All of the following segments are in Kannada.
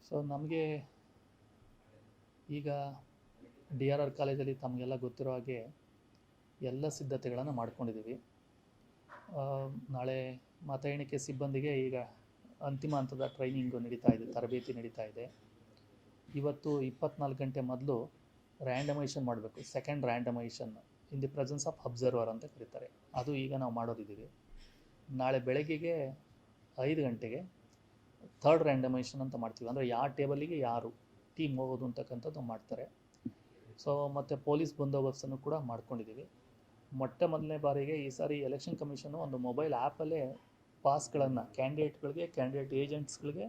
ಸೊ ನಮಗೆ ಈಗ DRR ಕಾಲೇಜಲ್ಲಿ ತಮಗೆಲ್ಲ ಗೊತ್ತಿರೋ ಹಾಗೆ ಎಲ್ಲ ಸಿದ್ಧತೆಗಳನ್ನು ಮಾಡ್ಕೊಂಡಿದ್ದೀವಿ. ನಾಳೆ ಮತ ಎಣಿಕೆ ಸಿಬ್ಬಂದಿಗೆ ಈಗ ಅಂತಿಮ ಹಂತದ ಟ್ರೈನಿಂಗು ನಡೀತಾ ಇದೆ, ತರಬೇತಿ ನಡೀತಾ ಇದೆ. ಇವತ್ತು 24 ಗಂಟೆ ಮೊದಲು ರ್ಯಾಂಡಮೈಸೇಷನ್ ಮಾಡಬೇಕು. Second randomisation in the presence of observer ಅಂತ ಕರೀತಾರೆ. ಅದು ಈಗ ನಾವು ಮಾಡೋದಿದ್ದೀವಿ. ನಾಳೆ ಬೆಳಗ್ಗೆಗೆ 5 ಗಂಟೆಗೆ ಥರ್ಡ್ ರ್ಯಾಂಡಮೈಸೇಷನ್ ಅಂತ ಮಾಡ್ತೀವಿ. ಅಂದರೆ ಯಾವ ಟೇಬಲಿಗೆ ಯಾರು ಟೀಮ್ ಹೋಗೋದು ಅಂತಕ್ಕಂಥದ್ದು ಮಾಡ್ತಾರೆ. ಸೊ ಮತ್ತು ಪೊಲೀಸ್ ಬಂದೋಬಸ್ತನ್ನು ಕೂಡ ಮಾಡ್ಕೊಂಡಿದ್ದೀವಿ. ಮೊದಲನೇ ಬಾರಿಗೆ ಈ ಸಾರಿ ಎಲೆಕ್ಷನ್ ಕಮಿಷನು ಒಂದು ಮೊಬೈಲ್ ಆ್ಯಪಲ್ಲೇ ಪಾಸ್ಗಳನ್ನು ಕ್ಯಾಂಡಿಡೇಟ್ಗಳಿಗೆ, ಕ್ಯಾಂಡಿಡೇಟ್ ಏಜೆಂಟ್ಸ್ಗಳಿಗೆ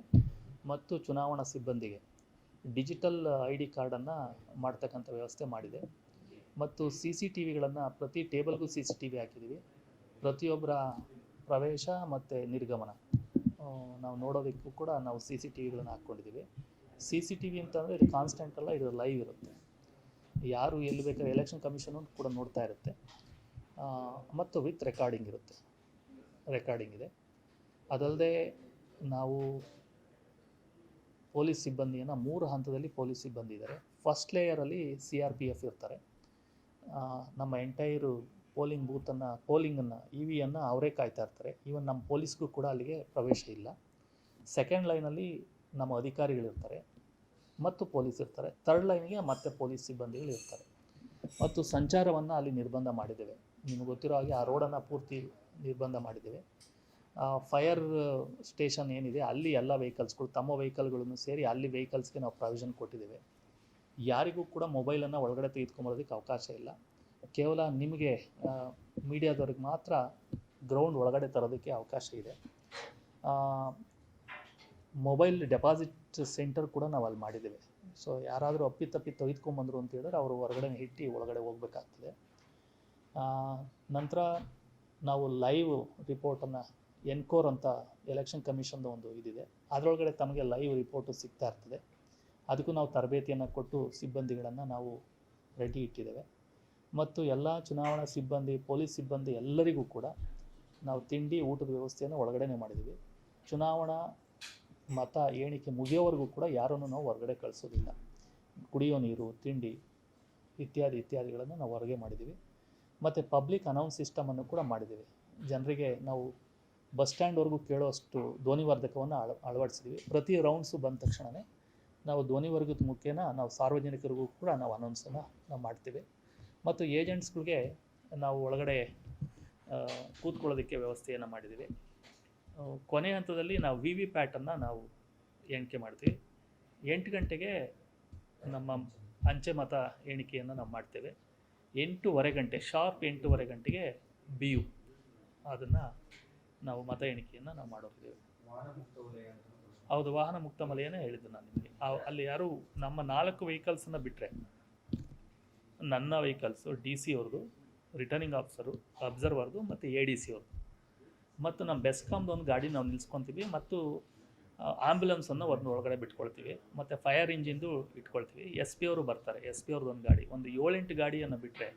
ಮತ್ತು ಚುನಾವಣಾ ಸಿಬ್ಬಂದಿಗೆ ಡಿಜಿಟಲ್ ID ಕಾರ್ಡನ್ನು ಮಾಡ್ತಕ್ಕಂಥ ವ್ಯವಸ್ಥೆ ಮಾಡಿದೆ. ಮತ್ತು CCTVಗಳನ್ನು ಪ್ರತಿ ಟೇಬಲ್ಗೂ CCTV ಹಾಕಿದ್ದೀವಿ. ಪ್ರತಿಯೊಬ್ಬರ ಪ್ರವೇಶ ಮತ್ತು ನಿರ್ಗಮನ ನಾವು ನೋಡೋದಕ್ಕೂ ಕೂಡ ನಾವು CCTVಗಳನ್ನು ಹಾಕ್ಕೊಂಡಿದ್ದೀವಿ. CCTV ಅಂತಂದರೆ ಇದು ಕಾನ್ಸ್ಟೆಂಟ್ ಅಲ್ಲ, ಇದು ಲೈವ್ ಇರುತ್ತೆ. ಯಾರು ಎಲ್ಲಿ ಬೇಕಾದ್ರೆ ಎಲೆಕ್ಷನ್ ಕಮಿಷನು ಕೂಡ ನೋಡ್ತಾ ಇರುತ್ತೆ. ಮತ್ತು ವಿತ್ ರೆಕಾರ್ಡಿಂಗ್ ಇರುತ್ತೆ, ರೆಕಾರ್ಡಿಂಗ್ ಇದೆ. ಅದಲ್ಲದೆ ನಾವು ಪೊಲೀಸ್ ಸಿಬ್ಬಂದಿಯನ್ನು 3 ಹಂತದಲ್ಲಿ ಪೊಲೀಸ್ ಸಿಬ್ಬಂದಿ ಇದ್ದಾರೆ. ಫಸ್ಟ್ ಲೇಯರಲ್ಲಿ CRPF ಇರ್ತಾರೆ. ನಮ್ಮ ಎಂಟೈರು ಪೋಲಿಂಗ್ ಬೂತನ್ನು, ಪೋಲಿಂಗನ್ನು, EVಯನ್ನು ಅವರೇ ಕಾಯ್ತಾ ಇರ್ತಾರೆ. ಈವನ್ ನಮ್ಮ ಪೊಲೀಸ್ಗೂ ಕೂಡ ಅಲ್ಲಿಗೆ ಪ್ರವೇಶ ಇಲ್ಲ. ಸೆಕೆಂಡ್ ಲೈನಲ್ಲಿ ನಮ್ಮ ಅಧಿಕಾರಿಗಳಿರ್ತಾರೆ ಮತ್ತು ಪೊಲೀಸ್ ಇರ್ತಾರೆ. ಥರ್ಡ್ ಲೈನ್ಗೆ ಮತ್ತೆ ಪೊಲೀಸ್ ಸಿಬ್ಬಂದಿಗಳು ಇರ್ತಾರೆ. ಮತ್ತು ಸಂಚಾರವನ್ನು ಅಲ್ಲಿ ನಿರ್ಬಂಧ ಮಾಡಿದ್ದೇವೆ. ನಿಮಗೆ ಗೊತ್ತಿರೋ ಹಾಗೆ ಆ ರೋಡನ್ನು ಪೂರ್ತಿ ನಿರ್ಬಂಧ ಮಾಡಿದ್ದೇವೆ. ಫೈರ್ ಸ್ಟೇಷನ್ ಏನಿದೆ ಅಲ್ಲಿ ಎಲ್ಲ ವೆಹಿಕಲ್ಸ್ಗಳು ತಮ್ಮ ವೆಹಿಕಲ್ಗಳನ್ನು ಸೇರಿ ಅಲ್ಲಿ ವೆಹಿಕಲ್ಸ್ಗೆ ನಾವು ಪ್ರಾವಿಷನ್ ಕೊಟ್ಟಿದ್ದೇವೆ. ಯಾರಿಗೂ ಕೂಡ ಮೊಬೈಲನ್ನು ಒಳಗಡೆ ತೆಗೆದುಕೊಂಬರೋದಕ್ಕೆ ಅವಕಾಶ ಇಲ್ಲ. ಕೇವಲ ನಿಮಗೆ ಮೀಡಿಯಾದವ್ರಿಗೆ ಮಾತ್ರ ಗ್ರೌಂಡ್ ಒಳಗಡೆ ತರೋದಕ್ಕೆ ಅವಕಾಶ ಇದೆ. ಮೊಬೈಲ್ ಡೆಪಾಸಿಟ್ ಸೆಂಟರ್ ಕೂಡ ನಾವು ಅಲ್ಲಿ ಮಾಡಿದ್ದೇವೆ. ಸೊ ಯಾರಾದರೂ ಅಪ್ಪಿತಪ್ಪಿ ತೆಗೆದುಕೊಂಬಂದರು ಅಂತ ಹೇಳಿದ್ರೆ ಅವರು ಹೊರಗಡೆ ಇಟ್ಟು ಒಳಗಡೆ ಹೋಗಬೇಕಾಗ್ತದೆ. ನಂತರ ನಾವು ಲೈವ್ ರಿಪೋರ್ಟನ್ನು ಎನ್ಕೋರ್ ಅಂತ ಎಲೆಕ್ಷನ್ ಕಮಿಷನ್ದು ಒಂದು ಇದಿದೆ, ಅದರೊಳಗಡೆ ತಮಗೆ ಲೈವ್ ರಿಪೋರ್ಟು ಸಿಗ್ತಾ ಇರ್ತದೆ. ಅದಕ್ಕೂ ನಾವು ತರಬೇತಿಯನ್ನು ಕೊಟ್ಟು ಸಿಬ್ಬಂದಿಗಳನ್ನು ನಾವು ರೆಡಿ ಇಟ್ಟಿದ್ದೇವೆ. ಮತ್ತು ಎಲ್ಲ ಚುನಾವಣಾ ಸಿಬ್ಬಂದಿ, ಪೊಲೀಸ್ ಸಿಬ್ಬಂದಿ ಎಲ್ಲರಿಗೂ ಕೂಡ ನಾವು ತಿಂಡಿ, ಊಟದ ವ್ಯವಸ್ಥೆಯನ್ನು ಒಳಗಡೆ ಮಾಡಿದ್ದೀವಿ. ಚುನಾವಣಾ ಮತ ಎಣಿಕೆ ಮುಗಿಯೋವರೆಗೂ ಕೂಡ ಯಾರನ್ನು ನಾವು ಹೊರಗಡೆ ಕಳಿಸೋದಿಲ್ಲ. ಕುಡಿಯೋ ನೀರು, ತಿಂಡಿ ಇತ್ಯಾದಿಗಳನ್ನು ನಾವು ಹೊರಗೆ ಮಾಡಿದ್ದೀವಿ. ಮತ್ತು ಪಬ್ಲಿಕ್ ಅನೌನ್ಸ್ ಸಿಸ್ಟಮನ್ನು ಕೂಡ ಮಾಡಿದ್ದೀವಿ. ಜನರಿಗೆ ನಾವು ಬಸ್ ಸ್ಟ್ಯಾಂಡ್ವರೆಗೂ ಕೇಳೋಷ್ಟು ಧ್ವನಿವರ್ಧಕವನ್ನು ಅಳವಡಿಸಿದ್ದೀವಿ. ಪ್ರತಿ ರೌಂಡ್ಸು ಬಂದ ತಕ್ಷಣವೇ ನಾವು ಧ್ವನಿವರ್ಧಕದ ಮುಖೇನ ನಾವು ಸಾರ್ವಜನಿಕರಿಗೂ ಕೂಡ ನಾವು ಅನೌನ್ಸನ್ನು ನಾವು ಮಾಡ್ತೀವಿ. ಮತ್ತು ಏಜೆಂಟ್ಸ್ಗಳಿಗೆ ನಾವು ಒಳಗಡೆ ಕೂತ್ಕೊಳ್ಳೋದಕ್ಕೆ ವ್ಯವಸ್ಥೆಯನ್ನು ಮಾಡಿದ್ದೀವಿ. ಕೊನೆ ಹಂತದಲ್ಲಿ ನಾವು VVPATನ್ನು ನಾವು ಎಣಿಕೆ ಮಾಡ್ತೀವಿ. 8 ಗಂಟೆಗೆ ನಮ್ಮ ಅಂಚೆ ಮತ ಎಣಿಕೆಯನ್ನು ನಾವು ಮಾಡ್ತೇವೆ. 8:15 ಗಂಟೆ ಶಾರ್ಪ್ 8:15 ಗಂಟೆಗೆ BU ಅದನ್ನು ನಾವು ಮತ ಎಣಿಕೆಯನ್ನು ನಾವು ಮಾಡೋದಿದ್ದೇವೆ. ಹೌದು, ವಾಹನ ಮುಕ್ತ ವಲಯನೇ ಹೇಳಿದ್ದು ನಾನು ನಿಮಗೆ. ಅಲ್ಲಿ ಯಾರು ನಮ್ಮ 4 ವೆಹಿಕಲ್ಸನ್ನು ಬಿಟ್ಟರೆ, ನನ್ನ ವೆಹಿಕಲ್ಸು, DC ಅವ್ರದ್ದು, ರಿಟರ್ನಿಂಗ್ ಆಫೀಸರು, ಅಬ್ಸರ್ವರ್ದು ಮತ್ತು ADC ಅವ್ರದ್ದು, ಮತ್ತು ನಮ್ಮ ಬೆಸ್ಕಾಮ್ದು ಒಂದು ಗಾಡಿ ನಾವು ನಿಲ್ಲಿಸ್ಕೊತೀವಿ. ಮತ್ತು ಆ್ಯಂಬುಲೆನ್ಸನ್ನು ಒಂದು ಒಳಗಡೆ ಬಿಟ್ಕೊಳ್ತೀವಿ. ಮತ್ತು ಫೈರ್ ಇಂಜಿನ್ದು ಇಟ್ಕೊಳ್ತೀವಿ. SP ಅವರು ಬರ್ತಾರೆ. SP ಅವ್ರದ್ದು ಒಂದು ಗಾಡಿ, ಒಂದು 7-8 ಗಾಡಿಯನ್ನು ಬಿಟ್ಟರೆ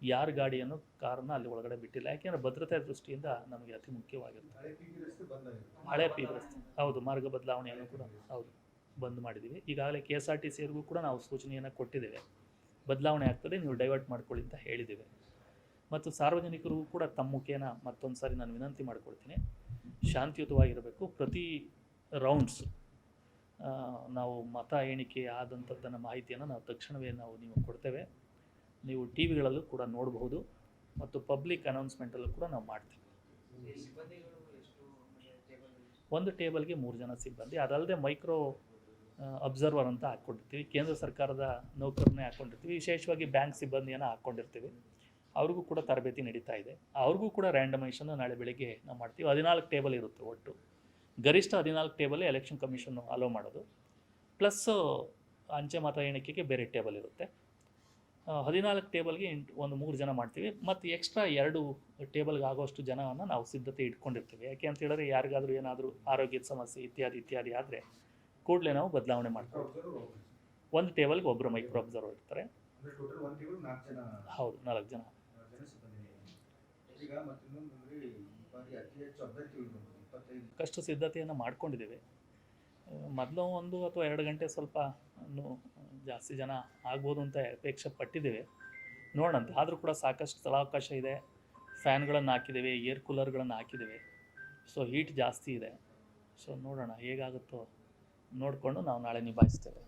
ಯಾರ ಗಾಡಿಯನ್ನು, ಕಾರನ್ನು ಅಲ್ಲಿ ಒಳಗಡೆ ಬಿಟ್ಟಿಲ್ಲ. ಯಾಕೆಂದರೆ ಭದ್ರತೆ ದೃಷ್ಟಿಯಿಂದ ನಮಗೆ ಅತಿ ಮುಖ್ಯವಾಗಿರುತ್ತೆ. ಹಳೆ ಪಿ ರಸ್ತೆ, ಹೌದು, ಮಾರ್ಗ ಬದಲಾವಣೆಯನ್ನು ಕೂಡ ಹೌದು ಬಂದ್ ಮಾಡಿದ್ದೀವಿ. ಈಗಾಗಲೇ KSRTC ಅವ್ರಿಗೂ ಕೂಡ ನಾವು ಸೂಚನೆಯನ್ನು ಕೊಟ್ಟಿದ್ದೇವೆ, ಬದಲಾವಣೆ ಆಗ್ತದೆ, ನೀವು ಡೈವರ್ಟ್ ಮಾಡ್ಕೊಳ್ಳಿ ಅಂತ ಹೇಳಿದ್ದೇವೆ. ಮತ್ತು ಸಾರ್ವಜನಿಕರಿಗೂ ಕೂಡ ತಮ್ಮ ಮುಖೇನ ಮತ್ತೊಂದು ಸಾರಿ ನಾನು ವಿನಂತಿ ಮಾಡಿಕೊಳ್ತೀನಿ, ಶಾಂತಿಯುತವಾಗಿರಬೇಕು. ಪ್ರತಿ ರೌಂಡ್ಸ್ ನಾವು ಮತ ಎಣಿಕೆ ಆದಂಥದ್ದನ್ನು ಮಾಹಿತಿಯನ್ನು ನಾವು ತಕ್ಷಣವೇ ನೀವು ಕೊಡ್ತೇವೆ. ನೀವು TVಗಳಲ್ಲೂ ಕೂಡ ನೋಡಬಹುದು. ಮತ್ತು ಪಬ್ಲಿಕ್ ಅನೌನ್ಸ್ಮೆಂಟಲ್ಲೂ ಕೂಡ ನಾವು ಮಾಡ್ತೀವಿ. ಒಂದು ಟೇಬಲ್ಗೆ 3 ಜನ ಸಿಬ್ಬಂದಿ. ಅದಲ್ಲದೆ ಮೈಕ್ರೋ ಅಬ್ಸರ್ವರ್ ಅಂತ ಹಾಕ್ಕೊಂಡಿರ್ತೀವಿ. ಕೇಂದ್ರ ಸರ್ಕಾರದ ನೌಕರನ್ನೇ ಹಾಕ್ಕೊಂಡಿರ್ತೀವಿ. ವಿಶೇಷವಾಗಿ ಬ್ಯಾಂಕ್ ಸಿಬ್ಬಂದಿಯನ್ನು ಹಾಕ್ಕೊಂಡಿರ್ತೀವಿ. ಅವ್ರಿಗೂ ಕೂಡ ತರಬೇತಿ ನಡೀತಾ ಇದೆ. ಅವ್ರಿಗೂ ಕೂಡ ರ್ಯಾಂಡಮೈಸೇಷನ್ನು ನಾಳೆ ಬೆಳಗ್ಗೆ ನಾವು ಮಾಡ್ತೀವಿ. 14 ಟೇಬಲ್ ಇರುತ್ತೆ ಒಟ್ಟು. ಗರಿಷ್ಠ 14 ಟೇಬಲೇ ಎಲೆಕ್ಷನ್ ಕಮಿಷನ್ನು ಅಲೋ ಮಾಡೋದು. ಪ್ಲಸ್ ಅಂಚೆ ಮತ ಎಣಿಕೆಗೆ ಬೇರೆ ಟೇಬಲ್ ಇರುತ್ತೆ. 14 ಟೇಬಲ್ಗೆ 3 ಜನ ಮಾಡ್ತೀವಿ. ಮತ್ತು ಎಕ್ಸ್ಟ್ರಾ 2 ಟೇಬಲ್ಗೆ ಆಗೋಷ್ಟು ಜನವನ್ನು ನಾವು ಸಿದ್ಧತೆ ಇಟ್ಕೊಂಡಿರ್ತೀವಿ. ಯಾಕೆ ಅಂತ ಹೇಳಿದ್ರೆ ಯಾರಿಗಾದರೂ ಏನಾದರೂ ಆರೋಗ್ಯದ ಸಮಸ್ಯೆ ಇತ್ಯಾದಿ ಆದರೆ ಕೂಡಲೇ ನಾವು ಬದಲಾವಣೆ ಮಾಡ್ತೀವಿ. ಒಂದು ಟೇಬಲ್ಗೆ ಒಬ್ಬರು ಮೈಕ್ರೋ ಅಬ್ಸರ್ವರ್ ಇರ್ತಾರೆ. ಹೌದು, 4 ಜನ. ಕಷ್ಟ ಸಿದ್ಧತೆಯನ್ನು ಮಾಡ್ಕೊಂಡಿದ್ದೇವೆ. ಮೊದಲು 1 ಅಥವಾ 2 ಗಂಟೆ ಸ್ವಲ್ಪ ಇನ್ನೂ ಜಾಸ್ತಿ ಜನ ಆಗ್ಬೋದು ಅಂತ ಅಪೇಕ್ಷೆ ಪಟ್ಟಿದ್ದೇವೆ. ನೋಡೋಣಂತೆ. ಆದರೂ ಕೂಡ ಸಾಕಷ್ಟು ಸ್ಥಳಾವಕಾಶ ಇದೆ. ಫ್ಯಾನ್ಗಳನ್ನು ಹಾಕಿದ್ದೇವೆ, ಏರ್ ಕೂಲರ್ಗಳನ್ನು ಹಾಕಿದ್ದೇವೆ. ಸೊ ಹೀಟ್ ಜಾಸ್ತಿ ಇದೆ. ಸೊ ನೋಡೋಣ ಹೇಗಾಗುತ್ತೋ ನೋಡಿಕೊಂಡು ನಾವು ನಾಳೆ ನಿಭಾಯಿಸ್ತೇವೆ.